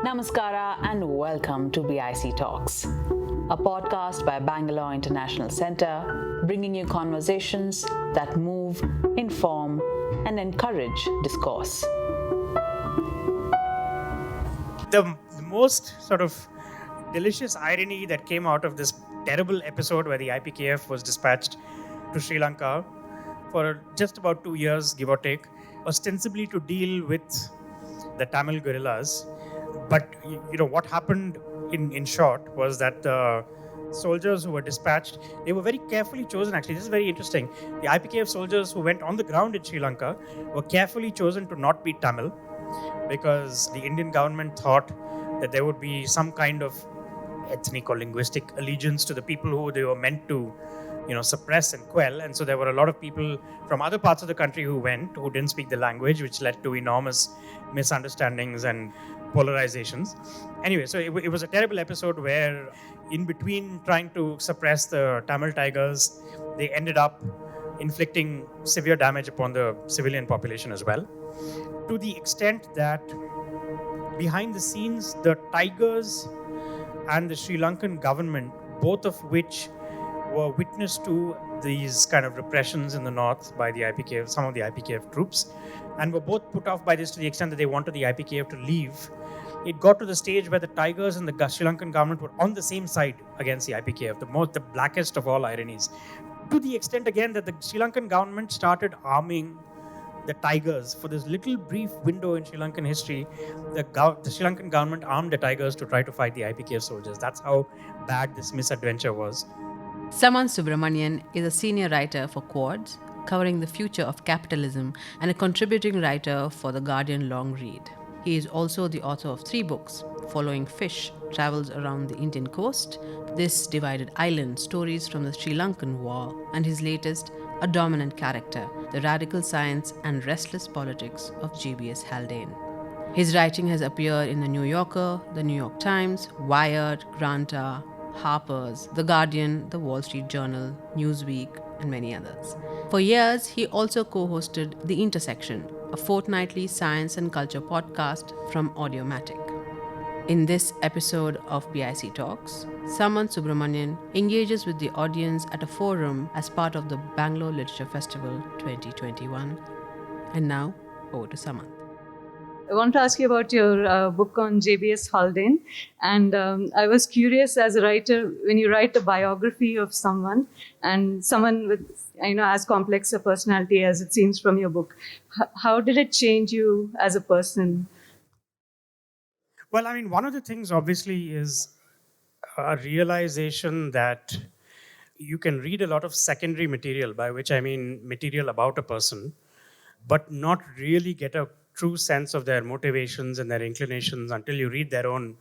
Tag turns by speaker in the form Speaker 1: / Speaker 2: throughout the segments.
Speaker 1: Namaskara and welcome to BIC Talks, a podcast by Bangalore International Centre, bringing you conversations that move, inform, and encourage discourse.
Speaker 2: The most sort of delicious irony that came out of this terrible episode where the IPKF was dispatched to Sri Lanka for just about 2 years, give or take, ostensibly to deal with the Tamil guerrillas. But what happened in short was that the soldiers who were dispatched, they were very carefully chosen. Actually, this is very interesting. The IPKF soldiers who went on the ground in Sri Lanka were carefully chosen to not be Tamil, because the Indian government thought that there would be some kind of ethnic or linguistic allegiance to the people who they were meant to suppress and quell. And so there were a lot of people from other parts of the country who didn't speak the language, which led to enormous misunderstandings and polarizations. Anyway, so it was a terrible episode where in between trying to suppress the Tamil tigers, they ended up inflicting severe damage upon the civilian population as well, to the extent that behind the scenes, the tigers and the Sri Lankan government, both of which were witness to these kind of repressions in the north by the IPKF, some of the IPKF troops, and were both put off by this to the extent that they wanted the IPKF to leave. It got to the stage where the tigers and the Sri Lankan government were on the same side against the IPKF, the blackest of all ironies. To the extent, again, that the Sri Lankan government started arming the tigers. For this little brief window in Sri Lankan history, the Sri Lankan government armed the tigers to try to fight the IPKF soldiers. That's how bad this misadventure was.
Speaker 3: Saman Subramanian is a senior writer for Quartz, covering the future of capitalism, and a contributing writer for The Guardian long read. He is also the author of 3 books: Following Fish, Travels Around the Indian Coast, This Divided Island, Stories from the Sri Lankan War, and his latest, A Dominant Character, The Radical Science and Restless Politics of GBS Haldane. His writing has appeared in The New Yorker, The New York Times, Wired, Granta, Harper's, The Guardian, The Wall Street Journal, Newsweek, and many others. For years, he also co-hosted The Intersection, a fortnightly science and culture podcast from Audiomatic. In this episode of BIC Talks, Saman Subramanian engages with the audience at a forum as part of the Bangalore Literature Festival 2021. And now, over to Saman.
Speaker 4: I want to ask you about your book on JBS Haldane. And I was curious, as a writer, when you write a biography of someone, and someone with as complex a personality as it seems from your book, how did it change you as a person?
Speaker 2: Well, one of the things obviously is a realization that you can read a lot of secondary material, by which I mean material about a person, but not really get a true sense of their motivations and their inclinations until you read their own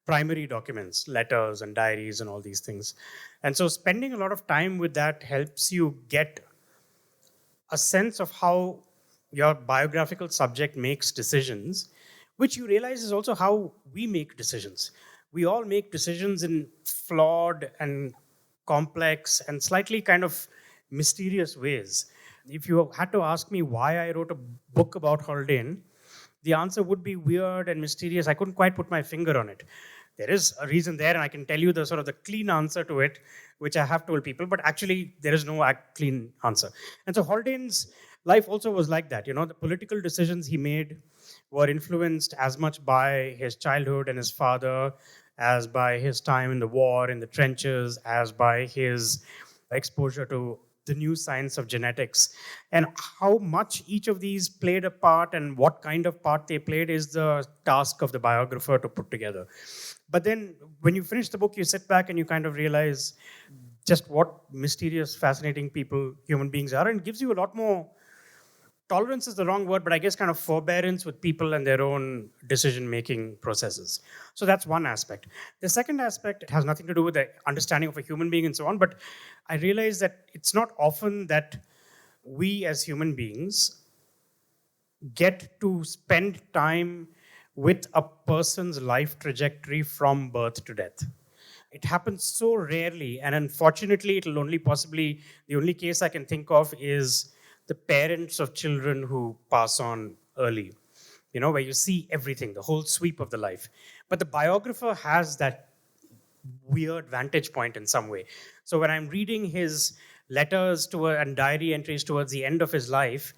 Speaker 2: primary documents, letters and diaries and all these things. And so spending a lot of time with that helps you get a sense of how your biographical subject makes decisions, which you realize is also how we make decisions. We all make decisions in flawed and complex and slightly kind of mysterious ways. If you had to ask me why I wrote a book about Haldane, the answer would be weird and mysterious. I couldn't quite put my finger on it. There is a reason there, and I can tell you the sort of the clean answer to it, which I have told people, but actually there is no clean answer. And so Haldane's life also was like that. The political decisions he made were influenced as much by his childhood and his father, as by his time in the war, in the trenches, as by his exposure to the new science of genetics. And how much each of these played a part and what kind of part they played is the task of the biographer to put together. But then when you finish the book, you sit back and you kind of realize just what mysterious, fascinating people human beings are, and gives you a lot more tolerance is the wrong word, but I guess kind of forbearance with people and their own decision-making processes. So that's one aspect. The second aspect has nothing to do with the understanding of a human being and so on, but I realize that it's not often that we as human beings get to spend time with a person's life trajectory from birth to death. It happens so rarely, and unfortunately, it'll only possibly, the only case I can think of is the parents of children who pass on early. where you see everything, the whole sweep of the life. But the biographer has that weird vantage point in some way. So when I'm reading his letters and diary entries towards the end of his life,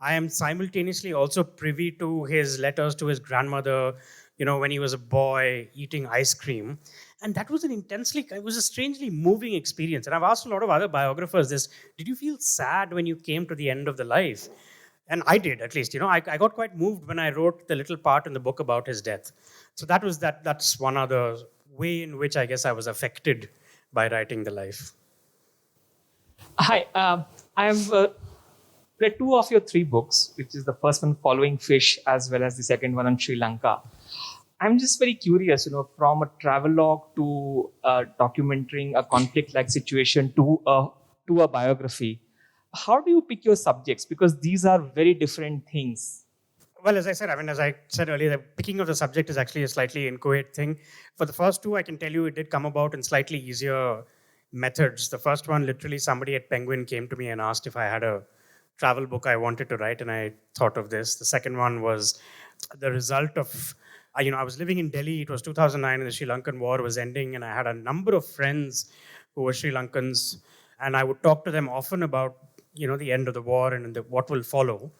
Speaker 2: I am simultaneously also privy to his letters to his grandmother, when he was a boy eating ice cream. And that was it was a strangely moving experience. And I've asked a lot of other biographers this: did you feel sad when you came to the end of the life? And I did, at least. I got quite moved when I wrote the little part in the book about his death. So that's one other way in which I guess I was affected by writing the life.
Speaker 5: Hi, I have read two of your three books, which is the first one, Following Fish, as well as the second one on Sri Lanka. I'm just very curious, from a travelogue to documenting a conflict-like situation to a biography. How do you pick your subjects? Because these are very different things.
Speaker 2: Well, as I said earlier, the picking of the subject is actually a slightly inchoate thing. For the first two, I can tell you it did come about in slightly easier methods. The first one, literally, somebody at Penguin came to me and asked if I had a travel book I wanted to write, and I thought of this. The second one was the result of, I was living in Delhi. It was 2009, and the Sri Lankan war was ending, and I had a number of friends who were Sri Lankans, and I would talk to them often about, the end of the war and what will follow.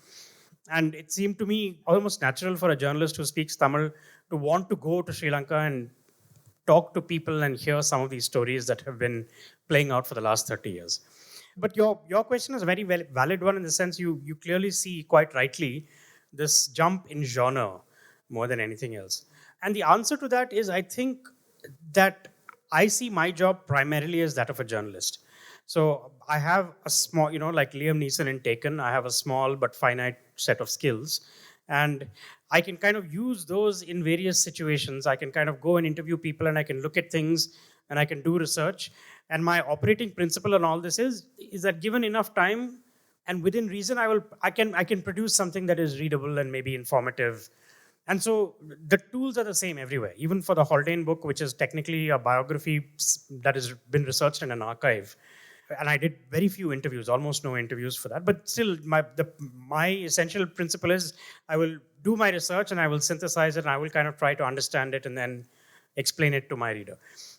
Speaker 2: And it seemed to me almost natural for a journalist who speaks Tamil to want to go to Sri Lanka and talk to people and hear some of these stories that have been playing out for the last 30 years. But your question is a very valid one, in the sense you clearly see, quite rightly, this jump in genre more than anything else. And the answer to that is, I think that I see my job primarily as that of a journalist. So I have a small, like Liam Neeson in Taken, I have a small but finite set of skills. And I can kind of use those in various situations. I can kind of go and interview people, and I can look at things, and I can do research. And my operating principle on all this is that given enough time and within reason, I can produce something that is readable and maybe informative. And so the tools are the same everywhere. Even for the Haldane book, which is technically a biography that has been researched in an archive. And I did very few interviews, almost no interviews for that. But still, my essential principle is I will do my research and I will synthesize it, and I will kind of try to understand it and then explain it to my reader.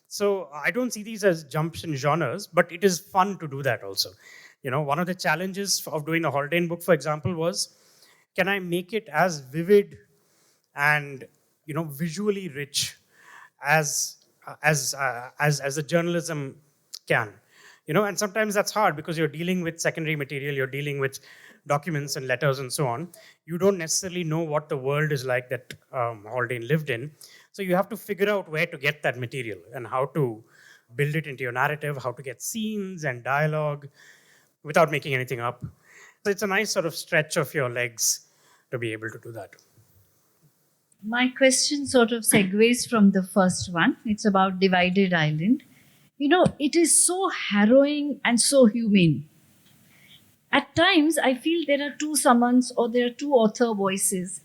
Speaker 2: So I don't see these as jumps in genres, but it is fun to do that also. One of the challenges of doing the Haldane book, for example, was, can I make it as vivid and visually rich as the journalism can? And sometimes that's hard because you're dealing with secondary material, you're dealing with documents and letters and so on. You don't necessarily know what the world is like that Haldane lived in. So you have to figure out where to get that material and how to build it into your narrative, how to get scenes and dialogue without making anything up. So it's a nice sort of stretch of your legs to be able to do that.
Speaker 6: My question sort of segues from the first one. It's about Divided Island. It is so harrowing and so humane. At times, I feel there are two summons or there are two author voices.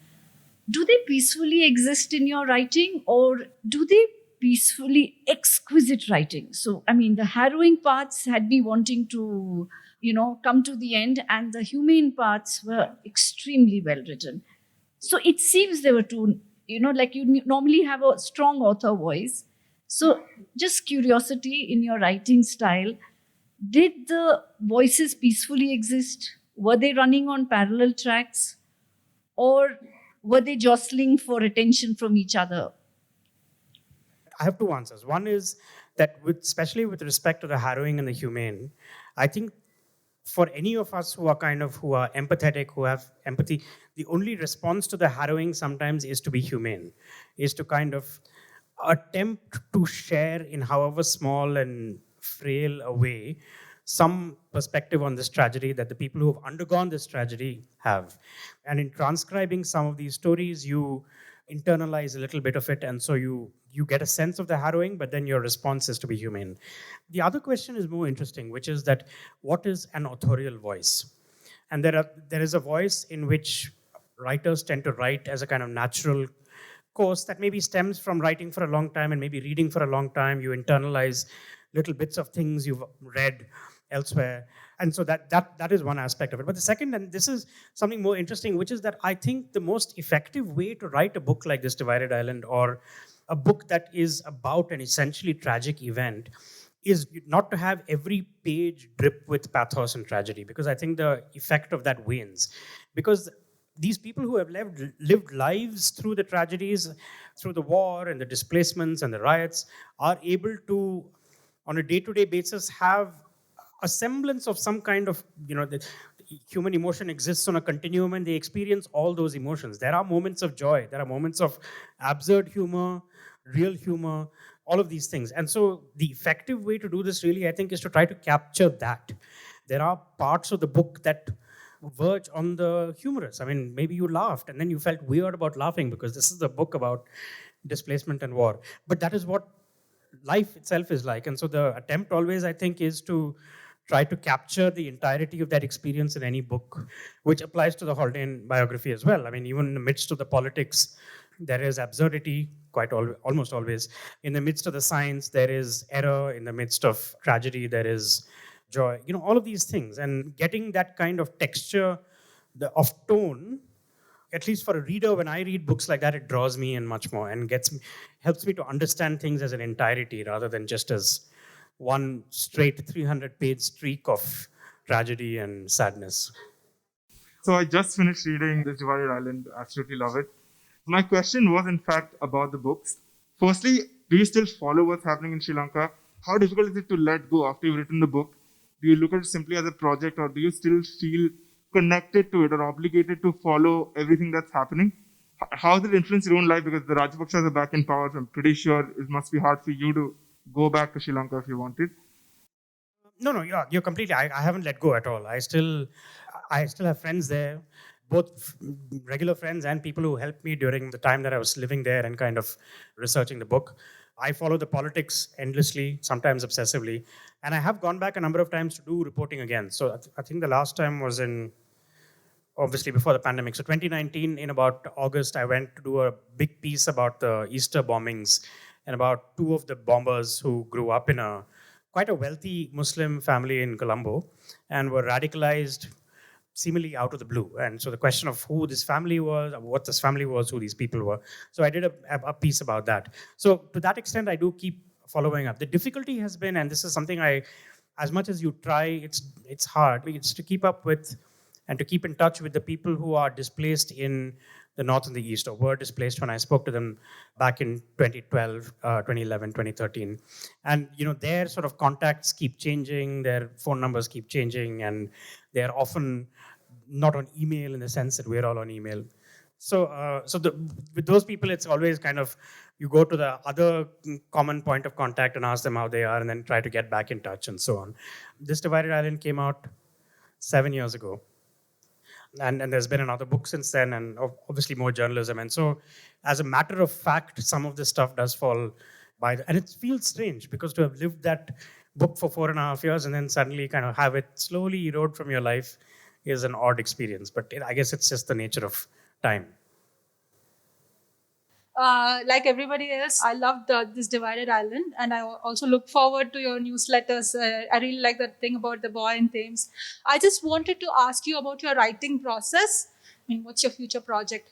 Speaker 6: Do they peacefully exist in your writing, or do they peacefully exquisite writing? So, the harrowing parts had me wanting to, come to the end, and the humane parts were extremely well written. So it seems there were two, like you normally have a strong author voice. So just curiosity in your writing style, did the voices peacefully exist? Were they running on parallel tracks? Or were they jostling for attention from each other?
Speaker 2: I have two answers. One is that, especially with respect to the harrowing and the humane, I think for any of us who are empathetic, who have empathy, the only response to the harrowing sometimes is to be humane, is to kind of attempt to share, in however small and frail a way, some perspective on this tragedy that the people who have undergone this tragedy have. And in transcribing some of these stories, you internalize a little bit of it, and so you get a sense of the harrowing, but then your response is to be humane. The other question is more interesting, which is that what is an authorial voice? And there is a voice in which writers tend to write as a kind of natural course that maybe stems from writing for a long time and maybe reading for a long time. You internalize little bits of things you've read, elsewhere. And so that is one aspect of it. But the second, and this is something more interesting, which is that I think the most effective way to write a book like this Divided Island, or a book that is about an essentially tragic event, is not to have every page drip with pathos and tragedy, because I think the effect of that wanes. Because these people who have lived lives through the tragedies, through the war and the displacements and the riots, are able to, on a day-to-day basis, have a semblance of some kind of, the human emotion exists on a continuum, and they experience all those emotions. There are moments of joy, there are moments of absurd humor, real humor, all of these things. And so the effective way to do this really, I think, is to try to capture that. There are parts of the book that verge on the humorous. I mean, maybe you laughed and then you felt weird about laughing because this is a book about displacement and war. But that is what life itself is like. And so the attempt always, I think, is to try to capture the entirety of that experience in any book, which applies to the Haldane biography as well. I mean, even in the midst of the politics, there is absurdity, almost always. In the midst of the science, there is error. In the midst of tragedy, there is joy. All of these things. And getting that kind of texture of tone, at least for a reader, when I read books like that, it draws me in much more and helps me to understand things as an entirety rather than just as one straight 300-page streak of tragedy and sadness.
Speaker 7: So I just finished reading This Divided Island. Absolutely love it. My question was, in fact, about the books. Firstly, do you still follow what's happening in Sri Lanka? How difficult is it to let go after you've written the book? Do you look at it simply as a project, or do you still feel connected to it or obligated to follow everything that's happening? How does it influence your own life? Because the Rajapakshas are back in power, so I'm pretty sure it must be hard for you to go back to Sri Lanka if you wanted.
Speaker 2: No, you're completely. I haven't let go at all. I still have friends there, both regular friends and people who helped me during the time that I was living there and kind of researching the book. I follow the politics endlessly, sometimes obsessively, and I have gone back a number of times to do reporting again. So I think the last time was obviously before the pandemic. So 2019, in about August, I went to do a big piece about the Easter bombings and about two of the bombers who grew up in quite a wealthy Muslim family in Colombo and were radicalized seemingly out of the blue. And so the question of who this family was, what this family was, who these people were. So I did a piece about that. So to that extent, I do keep following up. The difficulty has been, and this is something as much as you try, it's hard. It's to keep up with and to keep in touch with the people who are displaced in the North and the East, or were displaced when I spoke to them back in 2012, 2011, 2013. And, their sort of contacts keep changing, their phone numbers keep changing, and they're often not on email in the sense that we're all on email. So, with those people, it's always kind of, you go to the other common point of contact and ask them how they are, and then try to get back in touch and so on. This Divided Island came out 7 years ago. And there's been another book since then, and obviously more journalism. And so, as a matter of fact, some of this stuff does fall by. And it feels strange, because to have lived that book for 4.5 years and then suddenly kind of have it slowly erode from your life is an odd experience. But I guess it's just the nature of time.
Speaker 8: Like everybody else, I loved this Divided Island, and I also look forward to your newsletters. I really like that thing about the boy in Thames. I just wanted to ask you about your writing process. I mean, what's your future project?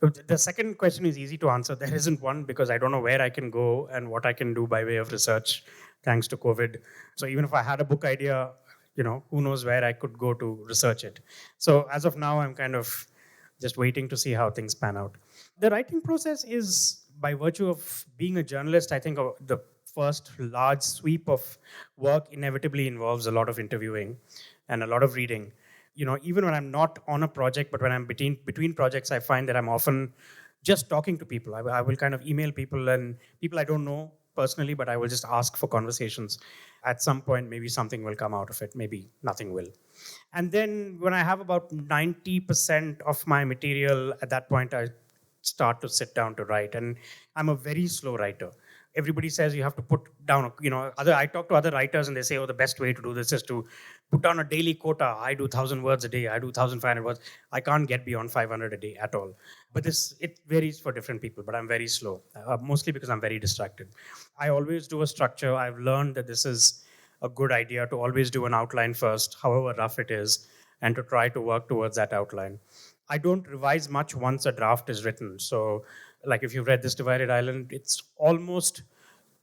Speaker 2: The second question is easy to answer. There isn't one, because I don't know where I can go and what I can do by way of research, thanks to COVID. So even if I had a book idea, who knows where I could go to research it. So as of now, I'm kind of just waiting to see how things pan out. The writing process is, by virtue of being a journalist, I think the first large sweep of work inevitably involves a lot of interviewing and a lot of reading. Even when I'm not on a project, but when I'm between projects, I find that I'm often just talking to people. I will kind of email people, and people I don't know personally, but I will just ask for conversations. At some point, maybe something will come out of it. Maybe nothing will. And then when I have about 90% of my material, at that point, I start to sit down to write. And I'm a very slow writer. Everybody says you have to put down, I talk to other writers and they say, the best way to do this is to put down a daily quota. I do 1,000 words a day. I do 1,500 words. I can't get beyond 500 a day at all. But it varies for different people, but I'm very slow, mostly because I'm very distracted. I always do a structure. I've learned that this is a good idea to always do an outline first, however rough it is, and to try to work towards that outline. I don't revise much once a draft is written. So, like if you've read This Divided Island, it's almost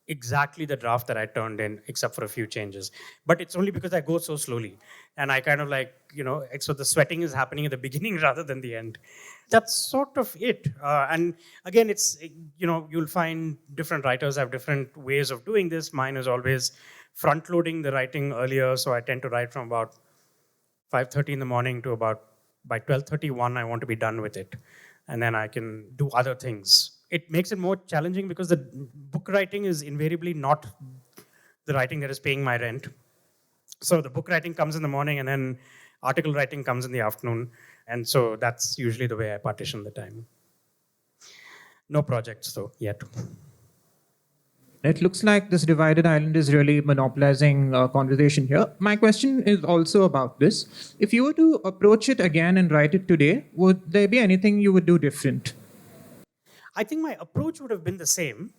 Speaker 2: exactly the draft that I turned in, except for a few changes. But it's only because I go so slowly. And I kind of like, so the sweating is happening at the beginning rather than the end. That's sort of it. And again, you'll find different writers have different ways of doing this. Mine is always front loading the writing earlier. So I tend to write from about 5:30 in the morning to about by 12:31, I want to be done with it. And then I can do other things. It makes it more challenging because the book writing is invariably not the writing that is paying my rent. So the book writing comes in the morning and then article writing comes in the afternoon. And so that's usually the way I partition the time. No projects though, yet.
Speaker 9: It looks like this divided island is really monopolizing conversation here. My question is also about this. If you were to approach it again and write it today, would there be anything you would do different?
Speaker 2: I think my approach would have been the same.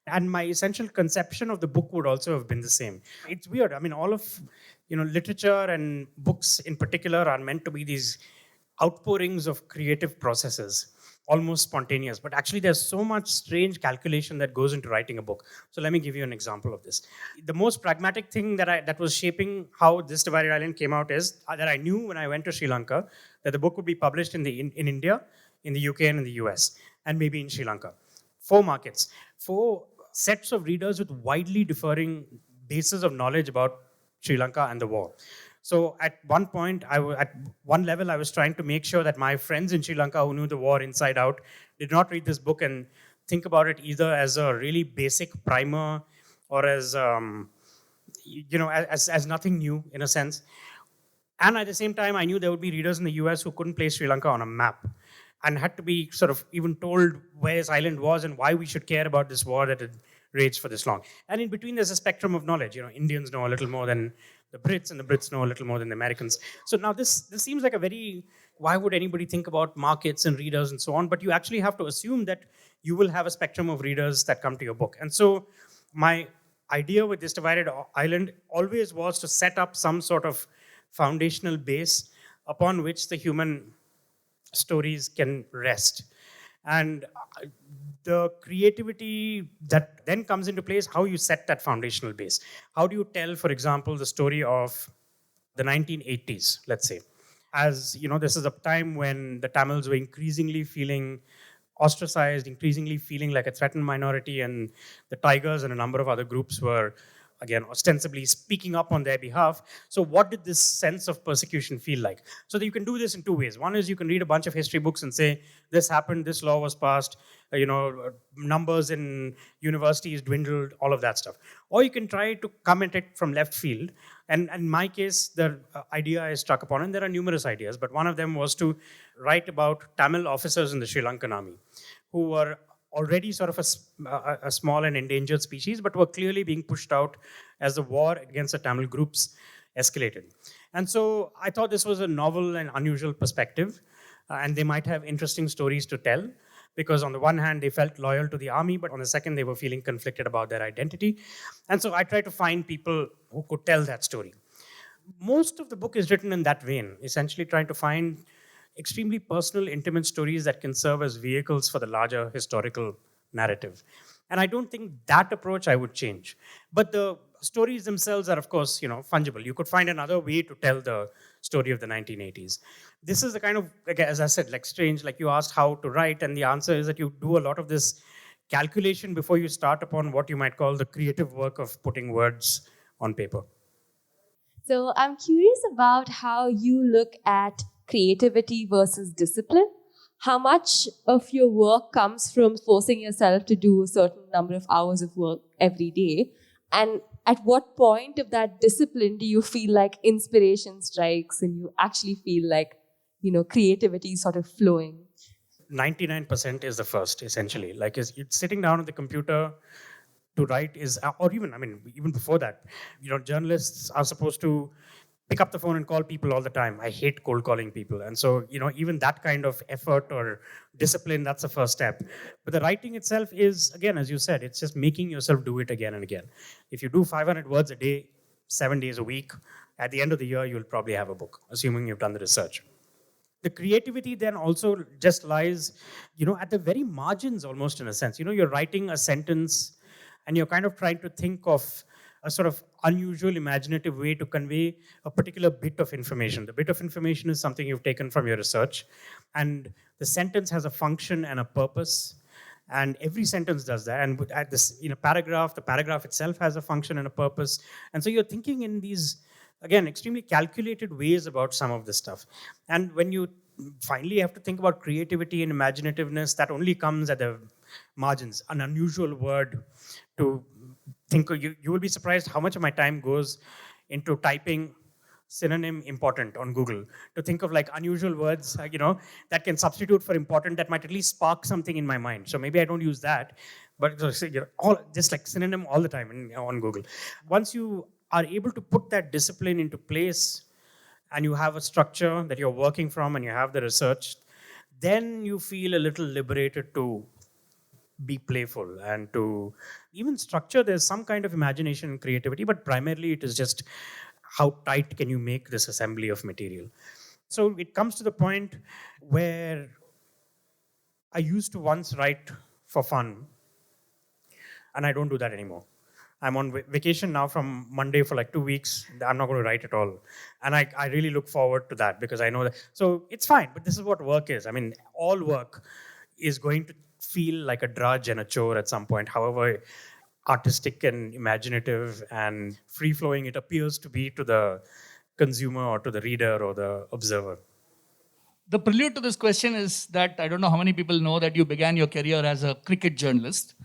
Speaker 2: And my essential conception of the book would also have been the same. It's weird. I mean, all of literature and books in particular are meant to be these outpourings of creative processes, almost spontaneous. But actually, there's so much strange calculation that goes into writing a book. So let me give you an example of this. The most pragmatic thing that was shaping how This Divided Island came out is that I knew when I went to Sri Lanka that the book would be published in India, in the UK, and in the US, and maybe in Sri Lanka. 4 markets, 4 sets of readers with widely differing bases of knowledge about Sri Lanka and the war. So at one point, at one level, I was trying to make sure that my friends in Sri Lanka who knew the war inside out did not read this book and think about it either as a really basic primer or as nothing new in a sense. And at the same time, I knew there would be readers in the US who couldn't place Sri Lanka on a map and had to be sort of even told where this island was and why we should care about this war that had raged for this long. And in between, there's a spectrum of knowledge. Indians know a little more than the Brits, and the Brits know a little more than the Americans. So now this seems like why would anybody think about markets and readers and so on? But you actually have to assume that you will have a spectrum of readers that come to your book. And so my idea with This Divided Island always was to set up some sort of foundational base upon which the human stories can rest. And the creativity that then comes into place, how you set that foundational base. How do you tell, for example, the story of the 1980s, let's say? As this is a time when the Tamils were increasingly feeling ostracized, increasingly feeling like a threatened minority, and the Tigers and a number of other groups were, again, ostensibly speaking up on their behalf. So what did this sense of persecution feel like? So that you can do this in 2 ways. One is you can read a bunch of history books and say, this happened, this law was passed, numbers in universities dwindled, all of that stuff. Or you can try to come at it from left field. And in my case, the idea I struck upon, and there are numerous ideas, but one of them was to write about Tamil officers in the Sri Lankan army who were already sort of a small and endangered species, but were clearly being pushed out as the war against the Tamil groups escalated. And so I thought this was a novel and unusual perspective, and they might have interesting stories to tell, because on the one hand, they felt loyal to the army, but on the second, they were feeling conflicted about their identity. And so I tried to find people who could tell that story. Most of the book is written in that vein, essentially trying to find extremely personal, intimate stories that can serve as vehicles for the larger historical narrative. And I don't think that approach I would change. But the stories themselves are, of course, fungible. You could find another way to tell the story of the 1980s. This is the kind of, as I said, like strange, like you asked how to write, and the answer is that you do a lot of this calculation before you start upon what you might call the creative work of putting words on paper.
Speaker 10: So I'm curious about how you look at creativity versus discipline. How much of your work comes from forcing yourself to do a certain number of hours of work every day? And at what point of that discipline do you feel like inspiration strikes and you actually feel like, creativity is sort of flowing?
Speaker 2: 99% is the first, essentially. Like it's sitting down at the computer to write or even before that, journalists are supposed to pick up the phone and call people all the time. I hate cold calling people. And so, even that kind of effort or discipline, that's the first step. But the writing itself is, again, as you said, it's just making yourself do it again and again. If you do 500 words a day, 7 days a week. At the end of the year, you'll probably have a book, assuming you've done the research. The creativity then also just lies, at the very margins almost, in a sense. You're writing a sentence and you're kind of trying to think of a sort of unusual, imaginative way to convey a particular bit of information. The bit of information is something you've taken from your research, and the sentence has a function and a purpose. And every sentence does that. And at this, paragraph, the paragraph itself has a function and a purpose. And so you're thinking in these, again, extremely calculated ways about some of this stuff. And when you finally have to think about creativity and imaginativeness, that only comes at the margins. An unusual word to think, you will be surprised how much of my time goes into typing synonym important on Google, to think of like unusual words, that can substitute for important, that might at least spark something in my mind. So maybe I don't use that, but just like synonym all the time on Google. Once you are able to put that discipline into place and you have a structure that you're working from and you have the research, then you feel a little liberated to be playful and to even structure. There's some kind of imagination and creativity, but primarily it is just how tight can you make this assembly of material. So it comes to the point where I used to once write for fun, and I don't do that anymore. I'm on vacation now from Monday for like 2 weeks. I'm not going to write at all. And I really look forward to that because I know that. So it's fine, but this is what work is. I mean, all work is going to feel like a drudge and a chore at some point, however artistic and imaginative and free-flowing it appears to be to the consumer or to the reader or the observer.
Speaker 11: The prelude to this question is that I don't know how many people know that you began your career as a cricket journalist.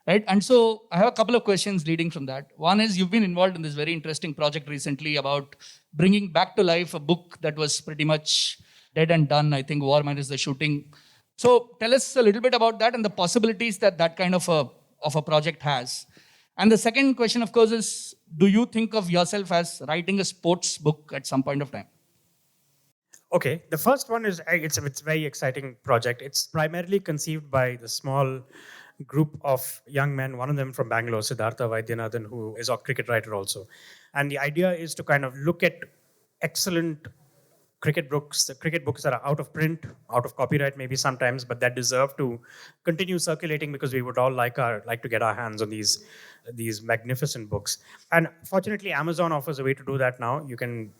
Speaker 11: Right? And so I have a couple of questions leading from that. One is, you've been involved in this very interesting project recently about bringing back to life a book that was pretty much dead and done, I think, War Minus the Shooting. So tell us a little bit about that and the possibilities that that kind of a project has. And the second question, of course, is, do you think of yourself as writing a sports book at some point of time?
Speaker 2: Okay, the first one is, it's a very exciting project. It's primarily conceived by the small group of young men, one of them from Bangalore, Siddhartha Vaidyanathan, who is a cricket writer also. And the idea is to kind of look at excellent cricket books, the cricket books that are out of print, out of copyright maybe sometimes, but that deserve to continue circulating because we would all like to get our hands on these magnificent books. And fortunately, Amazon offers a way to do that now. You can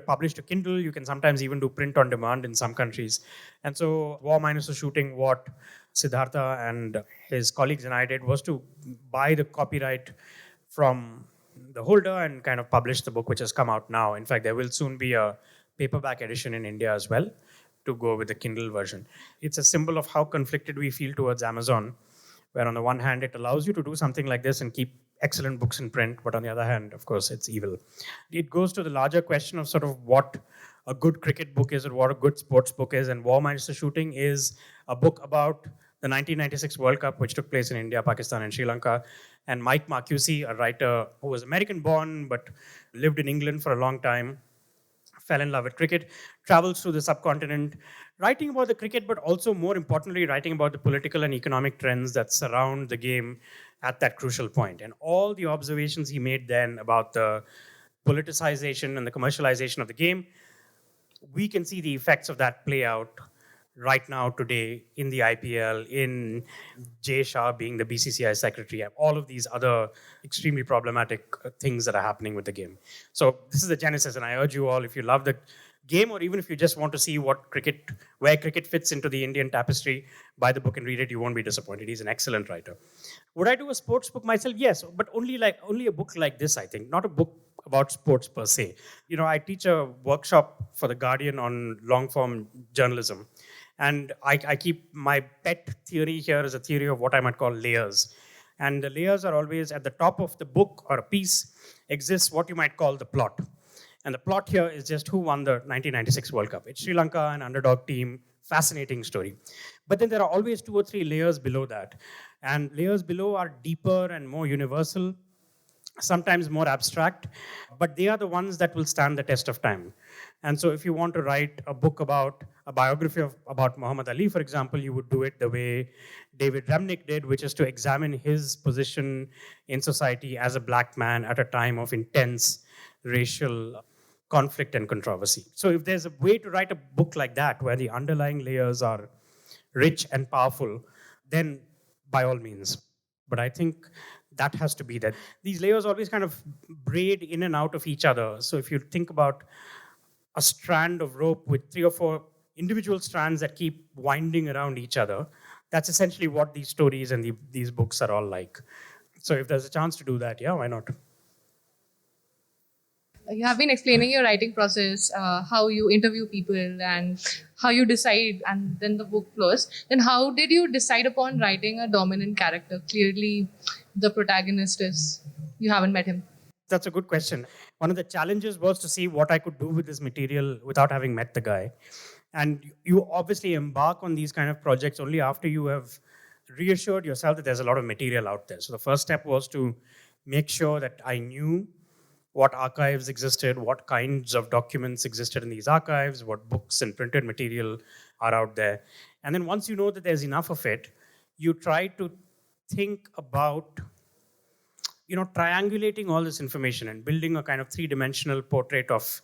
Speaker 2: publish to Kindle, you can sometimes even do print on demand in some countries. And so War Minus the Shooting, what Siddhartha and his colleagues and I did was to buy the copyright from the holder and kind of publish the book, which has come out now. In fact, there will soon be a paperback edition in India as well to go with the Kindle version. It's a symbol of how conflicted we feel towards Amazon, where on the one hand, it allows you to do something like this and keep excellent books in print, but on the other hand, of course, it's evil. It goes to the larger question of sort of what a good cricket book is or what a good sports book is, and War Minus the Shooting is a book about the 1996 World Cup, which took place in India, Pakistan, and Sri Lanka. And Mike Marcuse, a writer who was American-born but lived in England for a long time, fell in love with cricket, travels through the subcontinent, writing about the cricket, but also more importantly, writing about the political and economic trends that surround the game at that crucial point. And all the observations he made then about the politicization and the commercialization of the game, we can see the effects of that play out right now today in the IPL, in Jay Shah being the BCCI secretary, all of these other extremely problematic things that are happening with the game. So this is the genesis, and I urge you all, if you love the game or even if you just want to see where cricket fits into the Indian tapestry, buy the book and read it. You won't be disappointed. He's an excellent writer. Would I do a sports book myself? Yes, but only a book like this, I think, not a book about sports per se. I teach a workshop for The Guardian on long-form journalism. And I keep my pet theory here is a theory of what I might call layers. And the layers are always at the top of the book or a piece exists what you might call the plot. And the plot here is just who won the 1996 World Cup. It's Sri Lanka, an underdog team, fascinating story. But then there are always 2 or 3 layers below that. And layers below are deeper and more universal. sometimes more abstract, but they are the ones that will stand the test of time. And so if you want to write a book about a biography about Muhammad Ali, for example, you would do it the way David Remnick did, which is to examine his position in society as a black man at a time of intense racial conflict and controversy. So if there's a way to write a book like that, where the underlying layers are rich and powerful, then by all means. But I think that has to be that. These layers always kind of braid in and out of each other. So if you think about a strand of rope with 3 or 4 individual strands that keep winding around each other, that's essentially what these stories and these books are all like. So if there's a chance to do that, yeah, why not?
Speaker 12: You have been explaining your writing process, how you interview people and how you decide, and then the book flows. Then how did you decide upon writing a dominant character? Clearly, the protagonist is, you haven't met him.
Speaker 2: That's a good question. One of the challenges was to see what I could do with this material without having met the guy. And you obviously embark on these kind of projects only after you have reassured yourself that there's a lot of material out there. So the first step was to make sure that I knew what archives existed, what kinds of documents existed in these archives, what books and printed material are out there. And then once you know that there's enough of it, you try to think about triangulating all this information and building a kind of three-dimensional portrait of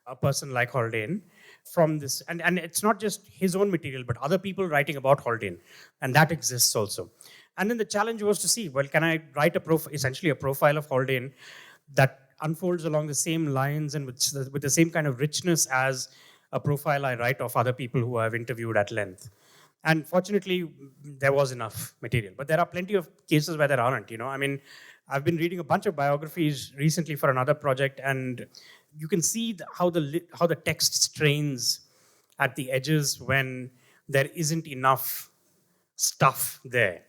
Speaker 2: a person like Haldane from this. And it's not just his own material, but other people writing about Haldane. And that exists also. And then the challenge was to see, well, can I write essentially a profile of Haldane that unfolds along the same lines and with the same kind of richness as a profile I write of other people who I've interviewed at length. And fortunately, there was enough material. But there are plenty of cases where there aren't, I mean, I've been reading a bunch of biographies recently for another project, and you can see how the text strains at the edges when there isn't enough stuff there.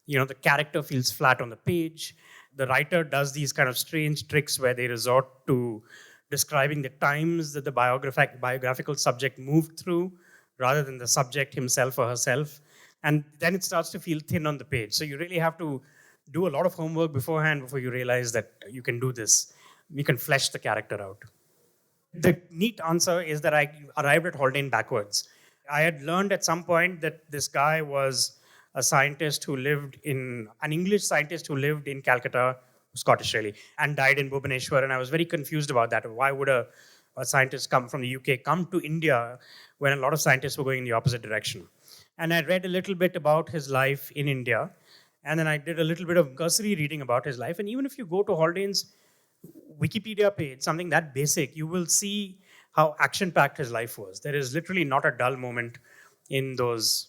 Speaker 2: The character feels flat on the page. The writer does these kind of strange tricks where they resort to describing the times that the biographical subject moved through rather than the subject himself or herself. And then it starts to feel thin on the page. So you really have to do a lot of homework beforehand before you realize that you can do this. You can flesh the character out. The neat answer is that I arrived at Haldane backwards. I had learned at some point that this guy was an English scientist who lived in Calcutta, Scottish really, and died in Bhubaneswar. And I was very confused about that. Why would a scientist from the UK come to India when a lot of scientists were going in the opposite direction? And I read a little bit about his life in India. And then I did a little bit of cursory reading about his life. And even if you go to Haldane's Wikipedia page, something that basic, you will see how action-packed his life was. There is literally not a dull moment in those,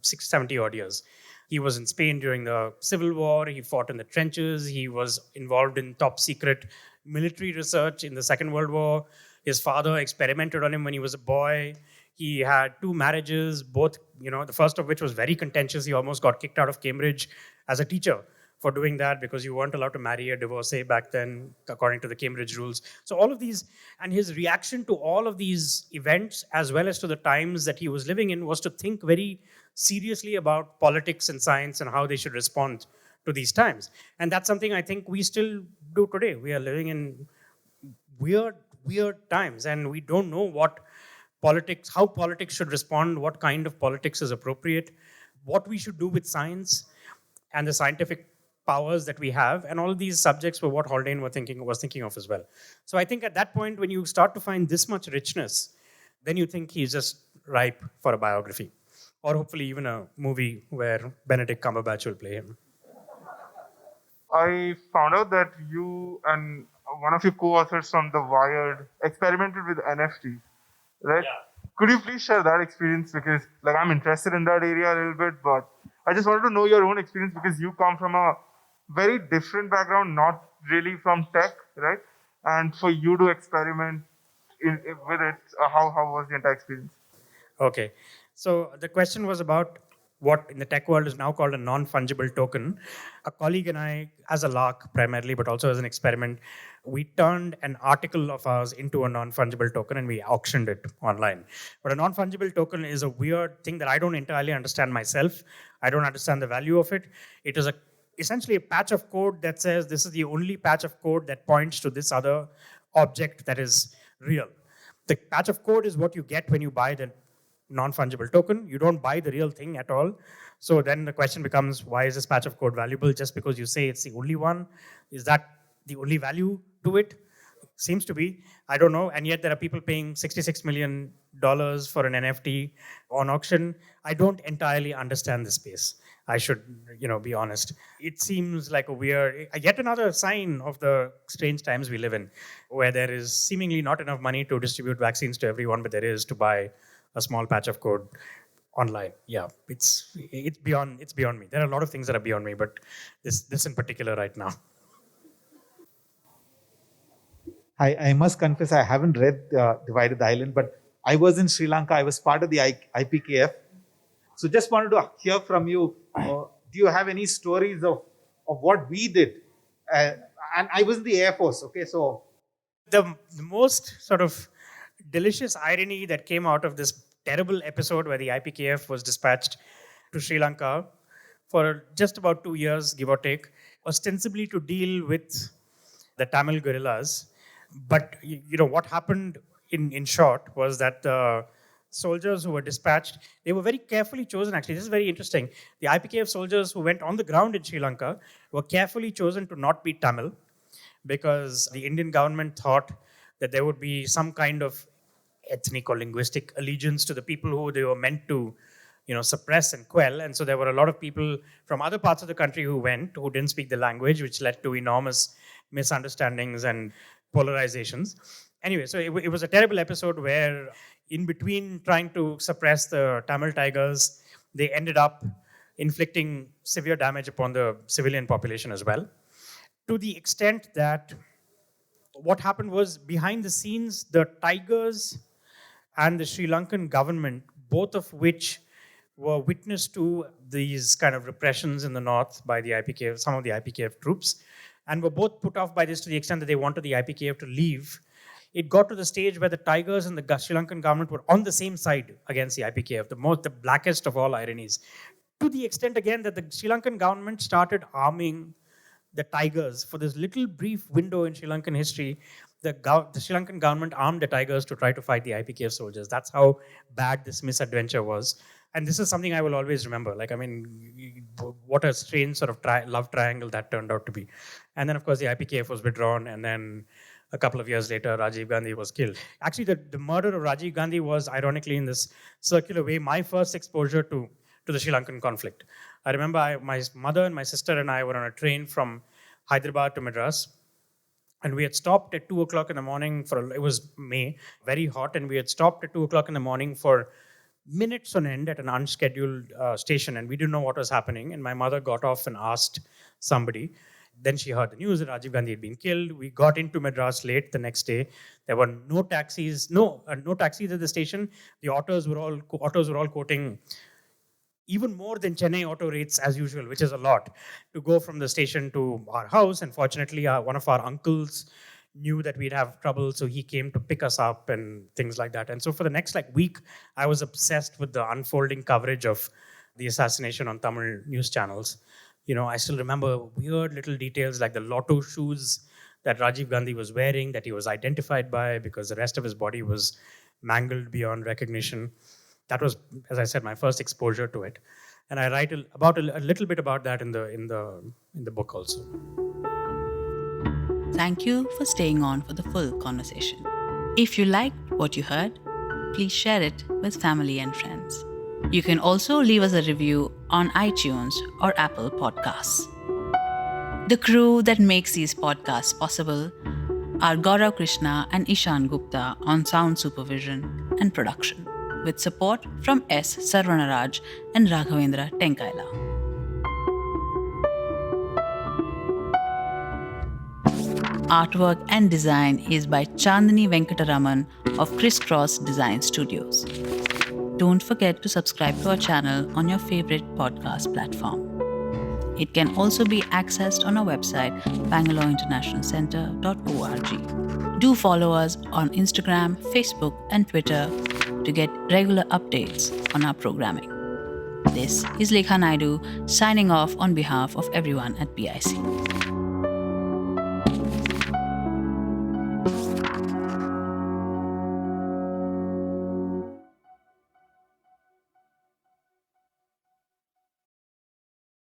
Speaker 2: 70 odd years. He was in Spain during the Civil War. He fought in the trenches. He was involved in top secret military research in the Second World War. His father experimented on him when he was a boy. He had 2 marriages, both, the first of which was very contentious. He almost got kicked out of Cambridge as a teacher for doing that because you weren't allowed to marry a divorcee back then, according to the Cambridge rules. So all of these, and his reaction to all of these events, as well as to the times that he was living in, was to think very seriously about politics and science and how they should respond to these times. And that's something I think we still do today. We are living in weird times, and we don't know how politics should respond, what kind of politics is appropriate, what we should do with science and the scientific powers that we have, and all of these subjects were what Haldane was thinking of as well. So I think at that point, when you start to find this much richness, then you think he's just ripe for a biography, or hopefully even a movie where Benedict Cumberbatch will play him.
Speaker 7: I found out that you and one of your co-authors from The Wired experimented with NFT, right? Yeah. Could you please share that experience? Because I'm interested in that area a little bit, but I just wanted to know your own experience because you come from a very different background, not really from tech, right? And for you to experiment with it, how was the entire experience?
Speaker 2: Okay. So the question was about what in the tech world is now called a non-fungible token. A colleague and I, as a lark primarily, but also as an experiment, we turned an article of ours into a non-fungible token and we auctioned it online. But a non-fungible token is a weird thing that I don't entirely understand myself. I don't understand the value of it. It is a essentially a patch of code that says this is the only patch of code that points to this other object that is real. The patch of code is what you get when you buy the non-fungible token. You don't buy the real thing at all. So then the question becomes, why is this patch of code valuable just because you say it's the only one? Is that the only value to it? Seems to be. I don't know. And yet there are people paying $66 million for an NFT on auction. I don't entirely understand the space. I should, be honest. It seems like a weird, yet another sign of the strange times we live in, where there is seemingly not enough money to distribute vaccines to everyone, but there is to buy a small patch of code online. Yeah, it's beyond me. There are a lot of things that are beyond me, but this in particular right now.
Speaker 13: I must confess I haven't read Divided Island, but I was in Sri Lanka. I was part of the IPKF. So just wanted to hear from you. Do you have any stories of what we did? And I was in the Air Force. Okay, so
Speaker 2: the most sort of delicious irony that came out of this terrible episode where the IPKF was dispatched to Sri Lanka for just about 2 years, give or take, ostensibly to deal with the Tamil guerrillas. But what happened in short was that the soldiers who were dispatched, they were very carefully chosen. Actually, this is very interesting. The IPKF soldiers who went on the ground in Sri Lanka were carefully chosen to not be Tamil, because the Indian government thought that there would be some kind of ethnic or linguistic allegiance to the people who they were meant to suppress and quell. And so there were a lot of people from other parts of the country who didn't speak the language, which led to enormous misunderstandings and polarizations. Anyway, so it was a terrible episode where in between trying to suppress the Tamil tigers, they ended up inflicting severe damage upon the civilian population as well. To the extent that what happened was, behind the scenes, the tigers and the Sri Lankan government, both of which were witness to these kind of repressions in the north by the IPKF, some of the IPKF troops, and were both put off by this to the extent that they wanted the IPKF to leave. It got to the stage where the tigers and the Sri Lankan government were on the same side against the IPKF, the blackest of all ironies. To the extent, again, that the Sri Lankan government started arming the tigers. For this little brief window in Sri Lankan history, the Sri Lankan government armed the tigers to try to fight the IPKF soldiers. That's how bad this misadventure was. And this is something I will always remember. What a strange sort of love triangle that turned out to be. And then, of course, the IPKF was withdrawn, and then a couple of years later, Rajiv Gandhi was killed. Actually, the murder of Rajiv Gandhi was, ironically, in this circular way, my first exposure to the Sri Lankan conflict. I remember my mother and my sister and I were on a train from Hyderabad to Madras, and we had stopped at 2 o'clock in the morning it was May, very hot, and we had stopped at 2 o'clock in the morning for minutes on end at an unscheduled station, and we didn't know what was happening. And my mother got off and asked somebody. Then she heard the news that Rajiv Gandhi had been killed. We got into Madras late the next day. There were no taxis at the station. The autos were all quoting even more than Chennai auto rates as usual, which is a lot, to go from the station to our house. And fortunately, one of our uncles knew that we'd have trouble, so he came to pick us up and things like that. And so for the next week, I was obsessed with the unfolding coverage of the assassination on Tamil news channels. I still remember weird little details like the lotto shoes that Rajiv Gandhi was wearing, that he was identified by, because the rest of his body was mangled beyond recognition. That was, as I said, my first exposure to it. And I write about a little bit about that in the book also.
Speaker 1: Thank you for staying on for the full conversation. If you liked what you heard, please share it with family and friends. You can also leave us a review on iTunes or Apple Podcasts. The crew that makes these podcasts possible are Gaurav Krishna and Ishan Gupta on sound supervision and production, with support from S. Sarvanaraj and Raghavendra Tenkaila. Artwork and design is by Chandani Venkataraman of Crisscross Design Studios. Don't forget to subscribe to our channel on your favorite podcast platform. It can also be accessed on our website, bangaloreinternationalcenter.org. Do follow us on Instagram, Facebook, and Twitter to get regular updates on our programming. This is Lekha Naidu signing off on behalf of everyone at BIC.